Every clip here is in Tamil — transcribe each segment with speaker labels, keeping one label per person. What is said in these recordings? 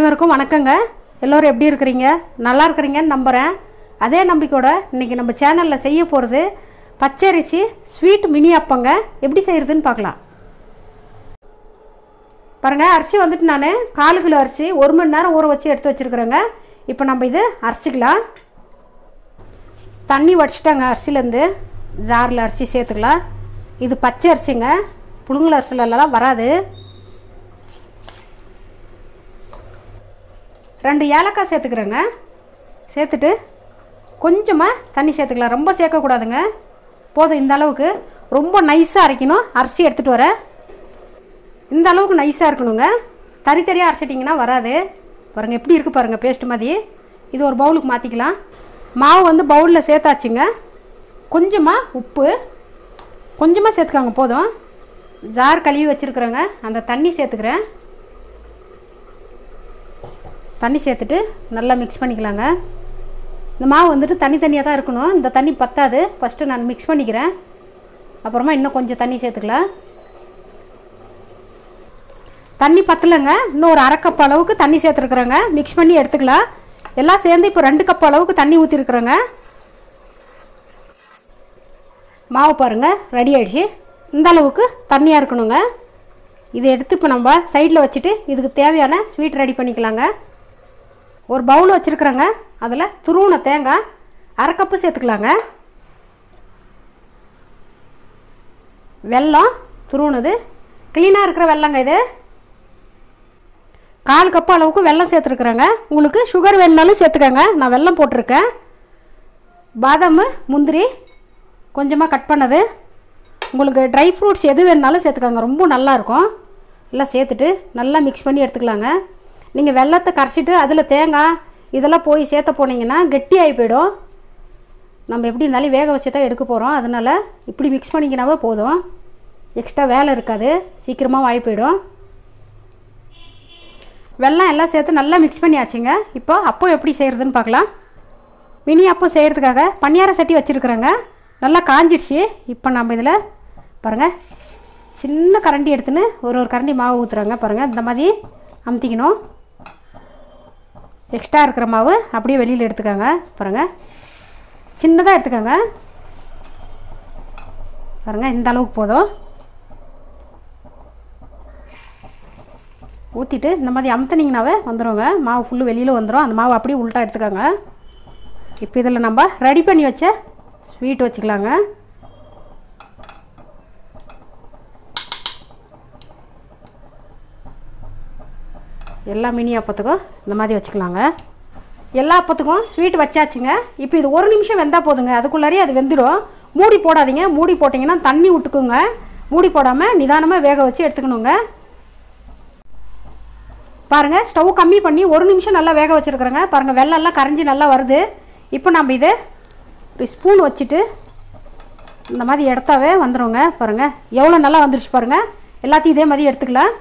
Speaker 1: அனைவருக்கும் வணக்கங்க. எல்லோரும் எப்படி இருக்கிறீங்க? நல்லா இருக்கிறீங்கன்னு நம்புகிறேன். அதே நம்பிக்கையோட இன்றைக்கி நம்ம சேனலில் செய்ய போகிறது பச்சரிசி ஸ்வீட் மினி அப்பங்க. எப்படி செய்கிறதுன்னு பார்க்கலாம். பாருங்கள், அரிசி வந்துட்டு நான் 4 கிலோ அரிசி 1 மணி நேரம் ஊற வச்சு எடுத்து வச்சுருக்குறேங்க. இப்போ நம்ம இது அரைச்சிக்கலாம். தண்ணி வடிச்சிட்டாங்க. அரிசிலேருந்து ஜாரில் அரிசி சேர்த்துக்கலாம். இது பச்சை அரிசிங்க, புழுங்கல் அரிசிலெல்லாம் வராது. 2 ஏலக்காய் சேர்த்துக்கிறேங்க. சேர்த்துட்டு கொஞ்சமாக தண்ணி சேர்த்துக்கலாம். ரொம்ப சேர்க்கக்கூடாதுங்க, போதும் இந்த அளவுக்கு. ரொம்ப நைஸாக அரைக்கணும். அரிசி எடுத்துகிட்டு வரேன். இந்த அளவுக்கு நைஸாக இருக்கணுங்க. தனித்தனியாக அரைச்சிட்டிங்கன்னா வராது. பாருங்கள் எப்படி இருக்குது பாருங்கள், பேஸ்ட் மாதிரி. இது ஒரு பவுலுக்கு மாற்றிக்கலாம். மாவு வந்து பவுலில் சேர்த்தாச்சுங்க. கொஞ்சமாக உப்பு கொஞ்சமாக சேர்த்துக்காங்க, போதும். ஜார் கழுவி வச்சுருக்குறேங்க, அந்த தண்ணி சேர்த்துக்கிறேன். தண்ணி சேர்த்துட்டு நல்லா மிக்ஸ் பண்ணிக்கலாங்க. இந்த மாவு வந்துட்டு தனித்தனியாக தான் இருக்கணும். இந்த தண்ணி பத்தாது. ஃபஸ்ட்டு நான் மிக்ஸ் பண்ணிக்கிறேன். அப்புறமா இன்னும் கொஞ்சம் தண்ணி சேர்த்துக்கலாம். தண்ணி பத்தலைங்க, இன்னும் ஒரு 1/2 கப் அளவுக்கு தண்ணி சேர்த்துருக்குறேங்க. மிக்ஸ் பண்ணி எடுத்துக்கலாம். எல்லாம் சேர்ந்து இப்போ 2 கப் அளவுக்கு தண்ணி ஊற்றிருக்குறேங்க. மாவு பாருங்கள் ரெடி ஆகிடுச்சு. இந்த அளவுக்கு தண்ணியாக இருக்கணுங்க. இதை எடுத்து இப்போ நம்ம சைடில் வச்சுட்டு இதுக்கு தேவையான ஸ்வீட் ரெடி பண்ணிக்கலாங்க. ஒரு பவுல் வச்சுருக்குறேங்க. அதில் துருவின தேங்காய் 1/2 கப்பு சேர்த்துக்கலாங்க. வெல்லம் துருவினது க்ளீனாக இருக்கிற வெல்லங்க. இது 1/4 கப்பு அளவுக்கு வெல்லம் சேர்த்துருக்குறேங்க. உங்களுக்கு சுகர் வேணுனாலும் சேர்த்துக்கோங்க. நான் வெல்லம் போட்டிருக்கேன். பாதாம், முந்திரி கொஞ்சமாக கட் பண்ணது, உங்களுக்கு ட்ரை ஃப்ரூட்ஸ் எது வேணுனாலும் சேர்த்துக்கோங்க. ரொம்ப நல்லாயிருக்கும். எல்லாம் சேர்த்துட்டு நல்லா மிக்ஸ் பண்ணி எடுத்துக்கலாங்க. நீங்கள் வெல்லத்தை கரைச்சிட்டு அதில் தேங்காய் இதெல்லாம் போய் சேர்த்த போனீங்கன்னா கெட்டியாகி போயிடும். நம்ம எப்படி இருந்தாலும் வேக வச்சு தான் எடுக்க போகிறோம். அதனால் இப்படி மிக்ஸ் பண்ணிக்கினாவே போதும். எக்ஸ்ட்ரா வேலை இருக்காது, சீக்கிரமாக ஆகி போயிடும். வெல்லம் எல்லாம் சேர்த்து நல்லா மிக்ஸ் பண்ணியாச்சுங்க. இப்போ அப்போ எப்படி செய்கிறதுன்னு பார்க்கலாம். மினி அப்போ செய்கிறதுக்காக பணியார சட்டி வச்சுருக்குறேங்க. நல்லா காஞ்சிடுச்சு. இப்போ நம்ம இதில் பாருங்கள், சின்ன கரண்டி எடுத்துன்னு ஒரு கரண்டி மாவு ஊற்றுறாங்க. பாருங்கள், இந்த மாதிரி அமுத்திக்கணும். எக்ஸ்ட்ரா இருக்கிற மாவு அப்படியே வெளியில் எடுத்துக்கோங்க. பாருங்கள், சின்னதாக எடுத்துக்கோங்க. பாருங்கள், இந்த அளவுக்கு போதும். ஊற்றிட்டு இந்த மாதிரி அமுத்தினீங்கனாவே வந்துடுங்க. மாவு ஃபுல்லு வெளியில் வந்துடும். அந்த மாவு அப்படியே உள்ட்டா எடுத்துக்கோங்க. இப்போ இதில் நம்ம ரெடி பண்ணி வச்ச ஸ்வீட் வச்சுக்கலாங்க. எல்லா மினி அப்பத்துக்கும் இந்த மாதிரி வச்சுக்கலாங்க. எல்லா அப்பத்துக்கும் ஸ்வீட் வச்சாச்சுங்க. இப்போ இது 1 நிமிஷம் வெந்தால் போதுங்க. அதுக்குள்ளாரே அது வெந்துடும். மூடி போடாதீங்க. மூடி போட்டிங்கன்னா தண்ணி விட்டுக்குங்க. மூடி போடாமல் நிதானமாக வேக வச்சு எடுத்துக்கணுங்க. பாருங்கள், ஸ்டவ் கம்மி பண்ணி 1 நிமிஷம் நல்லா வேக வச்சுருக்குறேங்க. பாருங்கள், வெள்ளெல்லாம் கரைஞ்சி நல்லா வருது. இப்போ நம்ம இதை ஒரு ஸ்பூன் வச்சுட்டு இந்த மாதிரி எடுத்தாவே வந்துடுங்க. பாருங்கள், எவ்வளோ நல்லா வந்துடுச்சு பாருங்கள். எல்லாத்தையும் இதே மாதிரி எடுத்துக்கலாம்.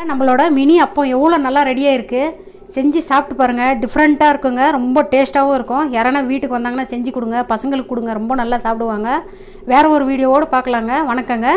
Speaker 1: நம்மளோட மினி அப்பம் எவ்வளோ நல்லா ரெடியாக இருக்குது. செஞ்சு சாப்பிட்டு பாருங்கள். டிஃப்ரெண்ட்டாக இருக்குங்க. ரொம்ப டேஸ்ட்டாகவும் இருக்கும். யாரானா வீட்டுக்கு வந்தாங்கன்னா செஞ்சு கொடுங்க, பசங்களுக்கு கொடுங்க. ரொம்ப நல்லா சாப்பிடுவாங்க. வேறு ஒரு வீடியோவோடு பார்க்கலாங்க. வணக்கங்க.